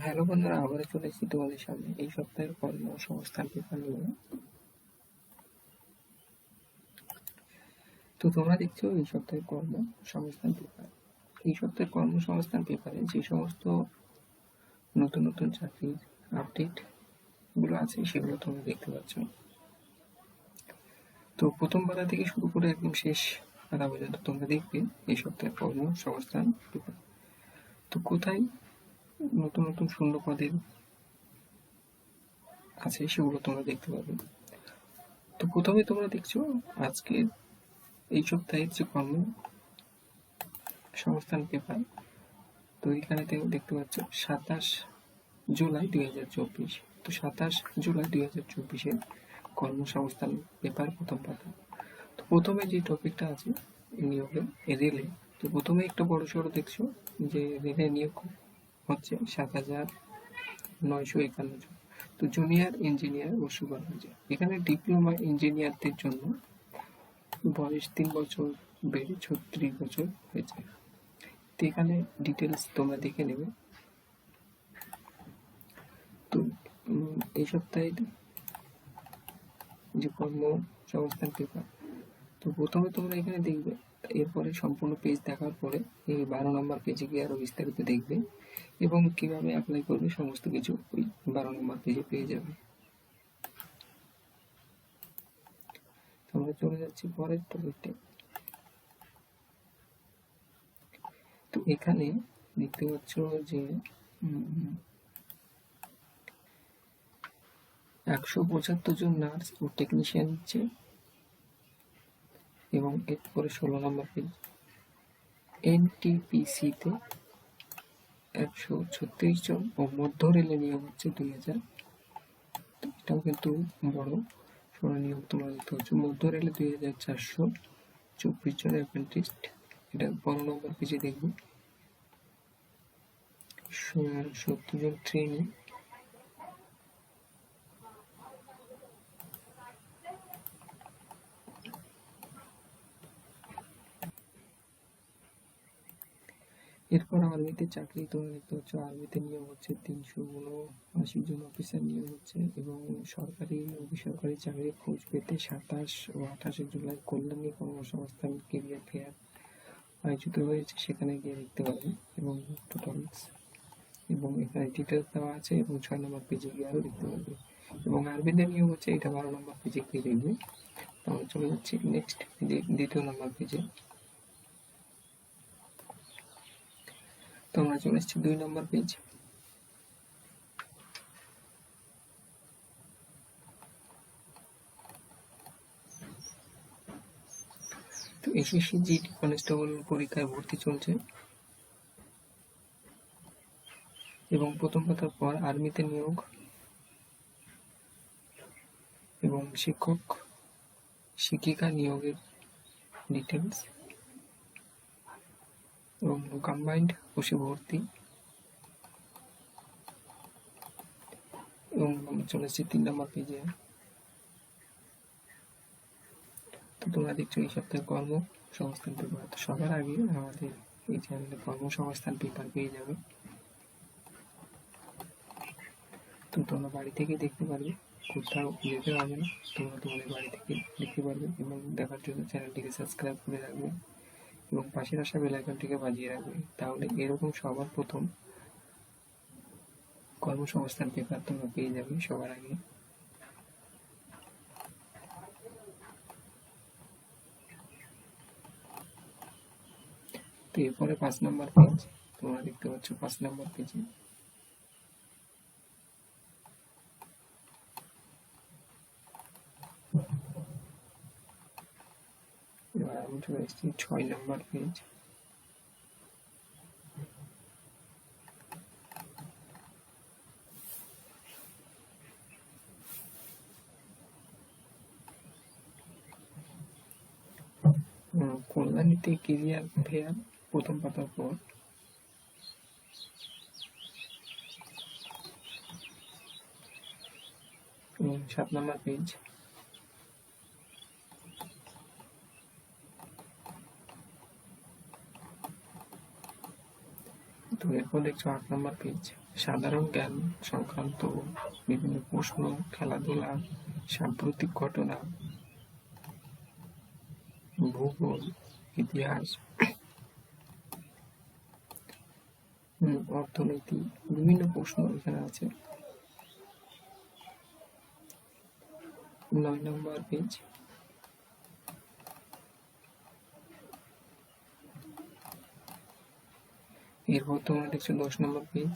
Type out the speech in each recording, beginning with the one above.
Hello বন্ধুরা, আবারও চলে এসেছি তোমাদের সামনে এই সপ্তাহের কর্মসংস্থান পেপার নিয়ে। তো তোমরা দেখছো এই সপ্তাহের কর্মসংস্থান পেপার। এই সপ্তাহের কর্মসংস্থান পেপারে যে সমস্ত নতুন নতুন চাকরির আপডেট গুলো আছে সেগুলো তোমরা দেখতে পাচ্ছ। তো প্রথম পাতা থেকে শুরু করে একদম শেষ পাতা পর্যন্ত তোমরা দেখবে এই সপ্তাহের কর্মসংস্থান পেপার। তো কোথায় নতুন নতুন শূন্য পদের আছে সেগুলো তোমরা দেখতে পাবে। তো প্রথমে তোমরা দেখছো আজকে এই সপ্তাহের যে কর্মসংস্থান পেপার। তো এখানে দেখতে পাচ্ছ 27 জুলাই 2024। তো 27 জুলাই 2024-এর কর্মসংস্থান পেপার প্রথম পাতা। তো প্রথমে যে টপিকটা আছে নিয়োগে রেলে। তো প্রথমে একটা বড় সড়ো দেখছো যে রেলে নিয়োগ হচ্ছে 7,951 জন। তো জুনিয়র ইঞ্জিনিয়ার ও সুপারভাইজার। এখানে ডিপ্লোমা ইঞ্জিনিয়ারদের জন্য বয়স 3 বছর বেড়ে 36 বছর হয়েছে। তো এখানে ডিটেলস তোমরা দেখে নেবে। তো এই সপ্তাহের যে কর্মসংস্থান পেপার, তো প্রথমে তোমরা এখানে দেখবে, এরপরে সম্পূর্ণ পেজ দেখার পরে এই 12 নম্বর পেজে গিয়ে আরো বিস্তারিত দেখবে এবং কিভাবে অ্যাপ্লাই করবে সমস্ত কিছু ওই 12 নম্বর পেজে পেয়ে যাবে। আমরা চলে যাচ্ছি পরের টপিকটা। তো এখানে দেখতে পাচ্ছ যে 175 জন নার্স ও টেকনিশিয়ান নিচ্ছে এবং এরপরে 16 নম্বর পেজ NTPC-তে 136 জন ও মধ্য রেলে নিয়োগ হচ্ছে 2000। এটাও কিন্তু বড় সড়ো নিয়োগ তোমরা দেখতে পাচ্ছ। মধ্য রেলে 2424 জন অ্যাপ্রেন্টিস। এটা 12 নম্বর পেজে দেখবে। 70 জন ট্রেনি। এরপর আর্মিতে চাকরি তোমরা দেখতে পাচ্ছ। আর্মিতে নিয়োগ হচ্ছে 379 জন অফিসার নিয়োগ হচ্ছে এবং সরকারি ও বেসরকারি চাকরির খোঁজ পেতে 27 ও 28 জুলাই কল্যাণী কর্মসংস্থান কেরিয়ার ফেয়ার আয়োজিত হয়েছে, সেখানে গিয়ে দেখতে পাবে এবং টোটালস এবং এখানে ডিটেলস দেওয়া আছে এবং 6 নম্বর পেজে গিয়ে আরও দেখতে পাবে এবং আর্মিতে নিয়োগ হচ্ছে এটা 12 নম্বর পেজে গিয়ে দেখবে। আমরা চলে যাচ্ছি নেক্সট দ্বিতীয় নম্বর পেজে। তো আমরা চলে এসেছি 2 নম্বর পেজ। তো এসএসসি জিডি কনস্টেবল পরীক্ষায় ভর্তি চলছে এবং প্রথম পাতার পর আর্মিতে নিয়োগ এবং শিক্ষক শিক্ষিকা নিয়োগের ডিটেলস এবং কম্বাইন্ড বসে ভর্তি এবং চলে এসেছি 3 নম্বর পেজে। তো তোমরা দেখছো এই সপ্তাহে কর্মসংস্থান পেপার। তো সবার আগে আমাদের এই চ্যানেলে কর্মসংস্থান পেপার পেয়ে যাবে। তো তোমরা বাড়ি থেকে দেখতে পারবে, কোথাও যেতে হবে না। তোমরা তোমাদের বাড়ি থেকে দেখতে পারবে এবং দেখার জন্য চ্যানেলটিকে সাবস্ক্রাইব করে রাখবে এবং পাশের আসা বেল আইকনটিকে বাজিয়ে রাখবে। তাহলে এরকম সবার প্রথম কর্মসংস্থান পেপার তোমরা পেয়ে যাবে সবার আগে। তো এরপরে 5 নম্বর পেজ তোমরা দেখতে পাচ্ছ। 5 নম্বর পেজে এবার আমি চলে এসেছি 6 নম্বর পেজ। কল্যাণীতে কেরিয়ার ফেয়ার প্রথম পাতার পর 7 নম্বর পেজ। তো এরপর দেখছো 8 নম্বর পেজ, সাধারণ জ্ঞান সংক্রান্ত বিভিন্ন প্রশ্ন, খেলাধুলা, সাম্প্রতিক ঘটনা, ভূগোল, ইতিহাস, অর্থনীতি, বিভিন্ন প্রশ্ন এখানে আছে। 9 নম্বর পেজ, এরপর তোমরা দেখছো 10 নম্বর পেজ,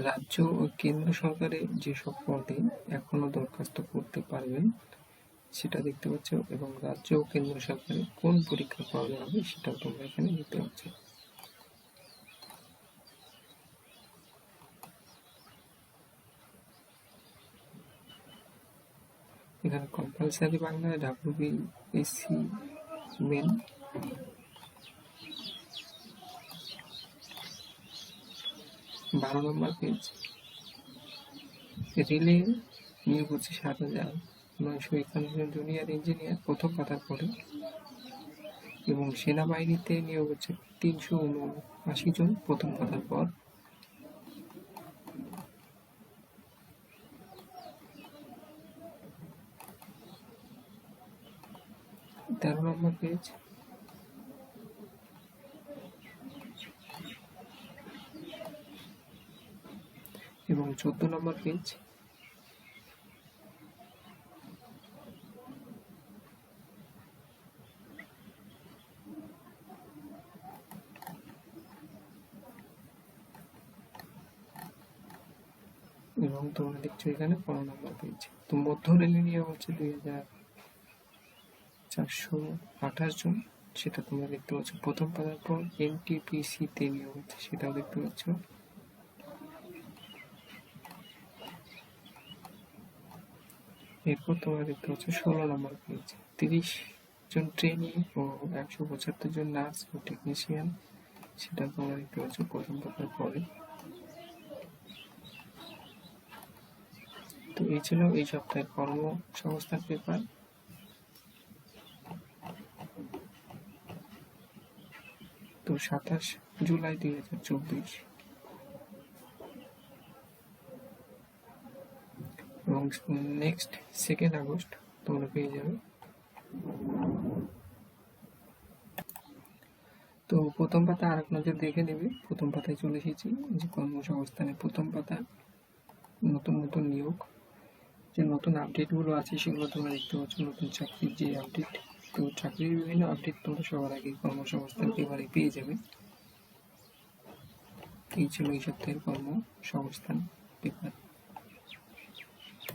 রাজ্য ও কেন্দ্র সরকারের যেসব পদে এখনো দরখাস্ত করতে পারবেন সেটা দেখতে পাচ্ছ, এবং রাজ্য ও কেন্দ্র সরকারের কোন পরীক্ষা করানো হবে সেটাও তোমরা এখানে দেখতে পাচ্ছ। এখানে কম্পালসারি বাংলায় WBSC মেন, বারো নম্বর পেজ, রেলে নিয়োগ হচ্ছে 7,951 জন জুনিয়র ইঞ্জিনিয়ার প্রথম পাতার পরে, এবং সেনাবাহিনীতে নিয়োগ হচ্ছে 379 জন প্রথম পাতার পর। 13 নম্বর পেজ, এবং 14 নম্বর পেজ, এবং তোমরা দেখছো এখানে 15 নম্বর পেজ। তো মধ্য রেলে নিয়োগ হচ্ছে 2,428 জন, সেটা তোমরা দেখতে পাচ্ছ প্রথম পাতার পর। NTPC তে নিয়োগ হচ্ছে, সেটাও দেখতে পাচ্ছ। এরপর তোমরা দেখতে পাচ্ছ 16 নম্বর পেজ, 30 জন ট্রেনি ও 175 জন নার্স ও টেকনিশিয়ান, সেটা তোমরা দেখতে পাচ্ছ প্রথম পাতার পরে। তো এই ছিল এই সপ্তাহের কর্মসংস্থান পেপার। তো 27 জুলাই 2024 এবং নেক্সট 2 আগস্ট তোমরা পেয়ে যাবে। তো প্রথম পাতা আর এক নজর দেখে নেবে। প্রথম পাতায় চলে এসেছি, যে কর্মসংস্থানে প্রথম পাতা, নতুন নতুন নিয়োগ, যে নতুন আপডেটগুলো আছে সেগুলো তোমরা দেখতে পাচ্ছ, নতুন চাকরির যে আপডেট। তো চাকরির বিভিন্ন আপডেট তোমরা সবার আগে কর্মসংস্থান পেপারে পেয়ে যাবে। এই ছিল এই সপ্তাহের কর্মসংস্থান পেপার।